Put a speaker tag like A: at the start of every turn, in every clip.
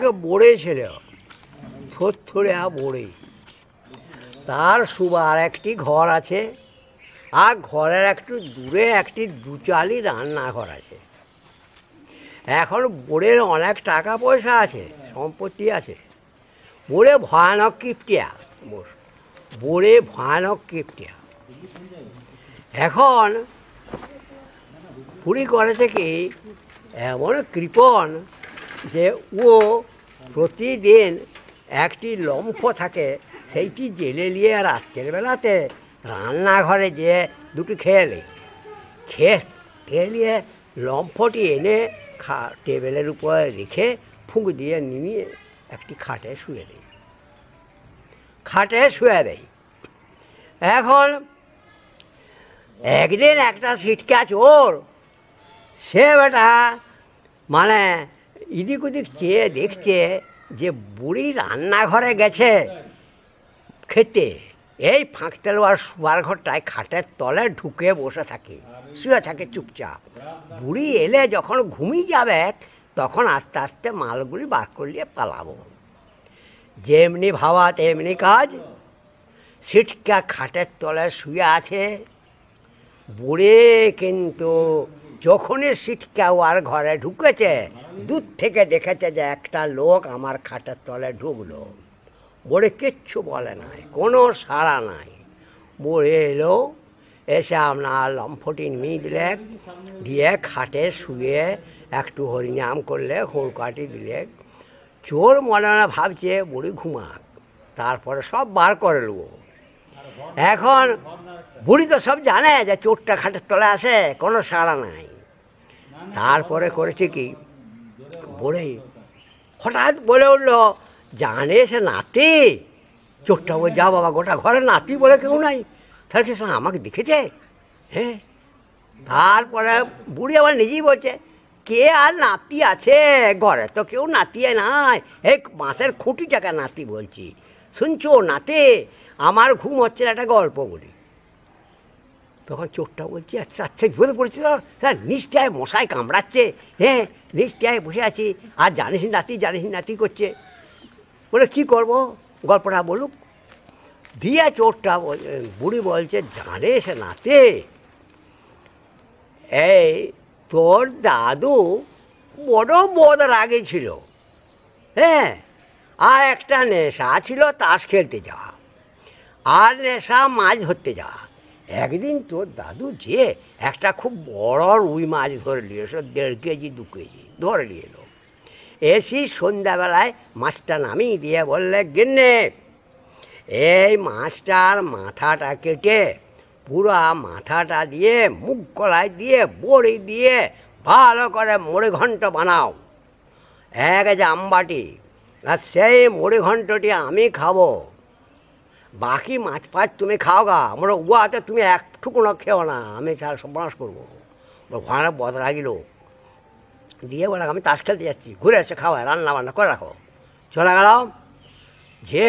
A: এক বড়ে ছিল, থরথরে বড়ে, তার সুবার একটি ঘর আছে, আর ঘরের একটু দূরে একটি দুচালি রান্নাঘর আছে। এখন বোড়ের অনেক টাকা পয়সা আছে, সম্পত্তি আছে। বোড়ে ভয়ানক কিপটিয়া, বোড়ে ভয়ানক কিপটিয়া। এখন বুড়ি করেছে কি, এমন কৃপণ যে ও প্রতিদিন একটি লম্ফ থাকে, সেইটি জেলে নিয়ে রাত্রের বেলাতে রান্নাঘরে যেয়ে দুটি খেয়ে খেয়ে নিয়ে লম্ফটি এনে টেবিলের উপরে রেখে ফুঁক দিয়ে নিয়ে একটি খাটে শুয়ে দেয়। এখন একদিন একটা ছিটকা চোর, সে বেটা মানে এদিক ওদিক চেয়ে দেখছে যে বুড়ি রান্নাঘরে গেছে খেতে, এই ফাঁক তেলোয়ার শোয়ার ঘরটায় খাটের তলে ঢুকে বসে থাকে, শুয়ে থাকে চুপচাপ। বুড়ি এলে যখন ঘুমিয়ে যাবে তখন আস্তে আস্তে মালগুলি বার করলিয়ে পালাবো। যেমনি ভাবা তেমনি কাজ, ছিটকা খাটের তলে শুয়ে আছে। বুড়ি কিন্তু যখনই ছিটকা ওর ঘরে ঢুকেছে, দূর থেকে দেখেছে যে একটা লোক আমার খাটের তলে ঢুকলো। বুড়ি কিচ্ছু বলে নাই, কোনো সাড়া নাই। বুড়ি এলো, এসে আপনার লম্ফটি নিয়ে দিলে, দিয়ে খাটে শুয়ে একটু হরিনাম করলে, হুড়কাটি দিলে। চোর মনে মনে ভাবছে বুড়ি ঘুমাক, তারপরে সব বার করে নেবো। এখন বুড়ি তো সব জানে যে চোরটা খাটের তলে আসে, কোনো সাড়া নাই। তারপরে করেছে কি, বুড়ি হঠাৎ বলে উঠলো, জানে সে নাতি। চোরটা বলে, যা বাবা, গোটা ঘরে নাতি বলে কেউ নাই, তাহলে কি আমাকে দেখেছে? হ্যাঁ। তারপরে বুড়ি আবার নিজেই বলছে, কে আর নাতি আছে, ঘরে তো কেউ নাতি নাই, এই মাছের খুঁটিটাকে নাতি বলছি। শুনছো নাতি, আমার ঘুম হচ্ছে, একটা গল্প বলি। তখন চোরটা বলছে, আচ্ছা আচ্ছা, বিপদে পড়েছিল স্যার, নিচটায় মশায় কামড়াচ্ছে, হ্যাঁ নিচটায় বসে আছি, আর জানিস নাতি করছে। বলে কী করবো, গল্পটা বলুক। দিয়ে চোরটা বুড়ি বলছে, জানিস নাতি, এই তোর দাদু বড় রাগে ছিল, হ্যাঁ, আর একটা নেশা ছিল তাস খেলতে যাওয়া, আর নেশা মাছ ধরতে যাওয়া। একদিন তোর দাদু যে একটা খুব বড় রুই মাছ ধরে নিয়ে এসো, 1.5 কেজি 2 কেজি ধরে নিয়ে এলো। এসি সন্ধ্যাবেলায় মাছটা নামিয়ে দিয়ে বললে, গিন্নে এই মাছটার মাথাটা কেটে পুরা মাথাটা দিয়ে মুখ গলায় দিয়ে বড়ি দিয়ে ভালো করে মুড়ি ঘন্ট বানাও, 1 জামবাটি, আর সেই মুড়ি ঘন্টটি আমি খাবো, বাকি মাছ ফাছ তুমি খাও গা, আমরা উয়াতে তুমি একটুকুনো খেও না, আমি তার সর্বনাশ করবো। ঘরে বদরাগিল দিয়ে বলে, আমি তাস খেলতে যাচ্ছি, ঘুরে এসে খাওয়ায়, রান্না বান্না করে রাখো। চলে গেল। যে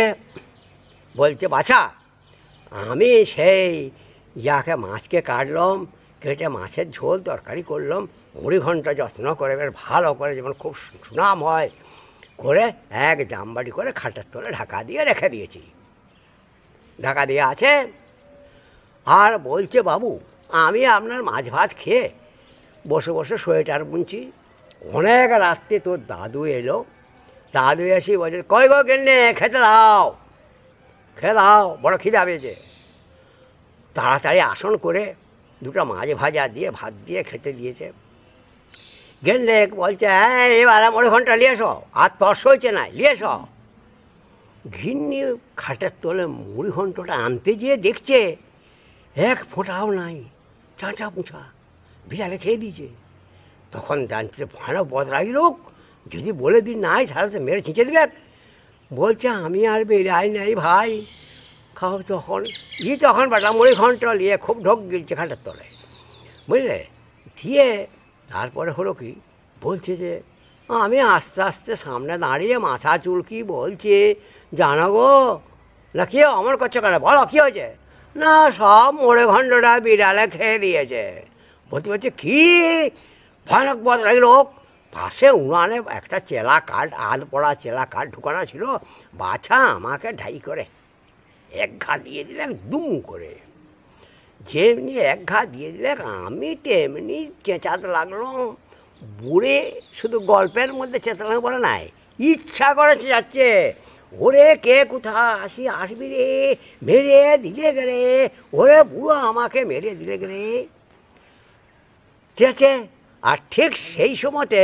A: বলছে, বাছা আমি সেই যাকে মাছকে কাটলাম, কেটে মাছের ঝোল তরকারি করলাম, মুড়ি ঘন্টা যত্ন করে বেশ ভালো করে, যেমন খুব সুনাম হয় করে 1 জামবাটি করে খাটের তলে ঢাকা দিয়ে রেখে দিয়েছি, ঢাকা দিয়ে আছে। আর বলছে, বাবু আমি আপনার মাছ ভাত খেয়ে বসে বসে সোয়েটার বুনছি, অনেক রাত্রে তোর দাদু এলো। দাদু এসে বলছে, কই গো গিন্নে, খেতে দাও, বড় খিদা পেয়েছে। তাড়াতাড়ি আসন করে 2টা মাছ ভাজা দিয়ে ভাত দিয়ে খেতে দিয়েছে। গিন্নে বলছে, হ্যাঁ এবার মুড়ি ঘন্টা নিয়ে এসো, আর তর্স হয়েছে না, নিয়ে এসো। ঘিন্নি খাটের তলে মুড়ি ঘন্টটা আনতে গিয়ে দেখছে 1 ফোঁটাও নাই, চাঁচা পুঁচা, বিড়ালে খেয়ে দিয়েছে। তখন জানছে ভয়ানক বদরাগি লোক, যদি বলে দিন নাই তাহলে তো মেরে ছিঁচে দেবে। বলছে, আমি আর বেড়াই নাই ভাই, খাও। তখন বেটা মুড়ি ঘন্ট নিয়ে খুব ঢোক গিলছে খাটের তলে, বুঝলে। দিয়ে তারপরে হলো কি, বলছে যে আমি আস্তে আস্তে সামনে দাঁড়িয়ে মাথা চুলকি বলছি, জানো গো না, কি আমার করছো কেন, বলো কী হয়েছে? না সব মুড়ি ঘন্টটা বিড়ালে খেয়ে দিয়েছে। বলতে কি ভয়ানক বদরাগি লোক, পাশে উনানে একটা চেলা কাঠ, আধ পড়া চেলা কাঠ ঢুকানো ছিল। বাছা আমাকে ঢাই করে এক ঘা দিয়ে দিলে দুম করে, যেমনি এক ঘা দিয়ে দিলে আমি তেমনি চেঁচাতে লাগলো। বুড়ে শুধু গল্পের মধ্যে চেঁচানো বলে নাই, ইচ্ছা করে চেঁচাচ্ছে, ওরে কে কোথা আসবি রে, মেরে দিলে গেলে, ওরে বুড়ো আমাকে মেরে দিলে গেলে, ঠিক আছে। আর ঠিক সেই সময়তে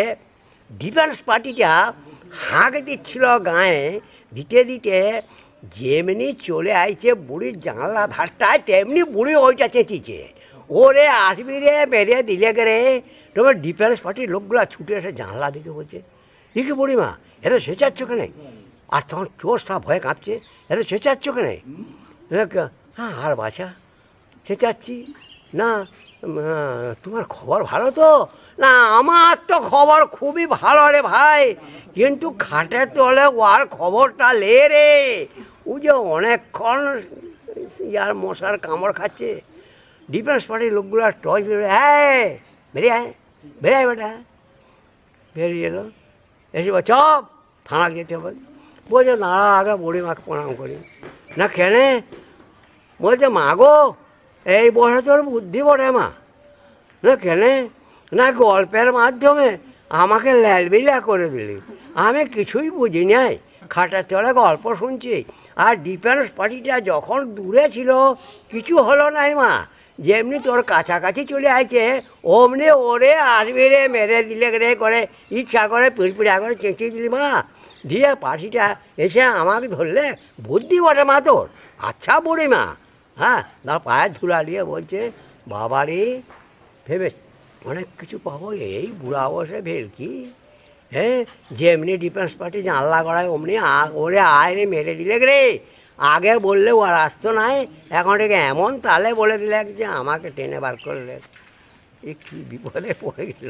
A: ডিফেন্স পার্টিটা হাঁক দিচ্ছিল গায়ে, দিতে দিতে যেমনি চলে আইছে বুড়ির জানলা ধারটায়, তেমনি বুড়ি ওইটা চেঁচিছে, ওরে আসবি রে মেরে দিলে গে রে। তোমার ডিফেন্স পার্টির লোকগুলা ছুটে এসে জানলা দিকে বলছে, দেখি বুড়িমা এত চেঁচাচ্ছ কেন? আর তখন চোরটা ভয়ে কাঁপছে, এত চেঁচাচ্ছ কেন? হ্যাঁ আর বাছা চেঁচাচ্ছি না, তোমার খবর ভালো তো? না আমার তো খবর খুবই ভালো রে ভাই, কিন্তু খাটের তলে ওর খবরটা লে রে, ও যে অনেকক্ষণ ইয়ার মশার কামড় খাচ্ছে। ডিফেন্স পার্টির লোকগুলো টর্চ হ্যাঁ বেরিয়ে আয়, বেরিয়ে বেটা। বেরিয়ে এলো, এসে চপ থানা যেতে হবে। বলছে দাঁড়া আগে বুড়ি মাকে প্রণাম করি। না কেনে? বলছে মা গো এই বয়সে তোর বুদ্ধি বটে মা। না কেনে? না গল্পের মাধ্যমে আমাকে ল্যালবিলা করে দিলি, আমি কিছুই বুঝি নাই, খাটের তলে গল্প শুনছি। আর ডিফেন্স পার্টিটা যখন দূরে ছিল কিছু হলো নাই মা, যেমনি তোর কাছাকাছি চলে আসছে অমনি ওরে আসবি রে মেরে দিলে রে করে ইচ্ছা করে পিড়পিড়া করে চেঁচিয়ে দিলি মা, দিয়ে পার্টিটা এসে আমাকে ধরলে, বুদ্ধি বটে মা তোর। আচ্ছা বুড়ি মা, হ্যাঁ তার পায়ের ধুলা দিয়ে বলছে বাবারে ভেবে অনেক কিছু পাবো এই বুড়া বসে ভেলকি। হ্যাঁ যেমনি ডিফেন্স পার্টি জানলা গড়ায় অমনি ওরে আয় রে মেরে দিলে রে। আগে বললে ও আর আসতো নাই, এখন থেকে এমন তালে বলে দিলে যে আমাকে টেনে বার করলে। এ কী বিপদে পড়ে গেল।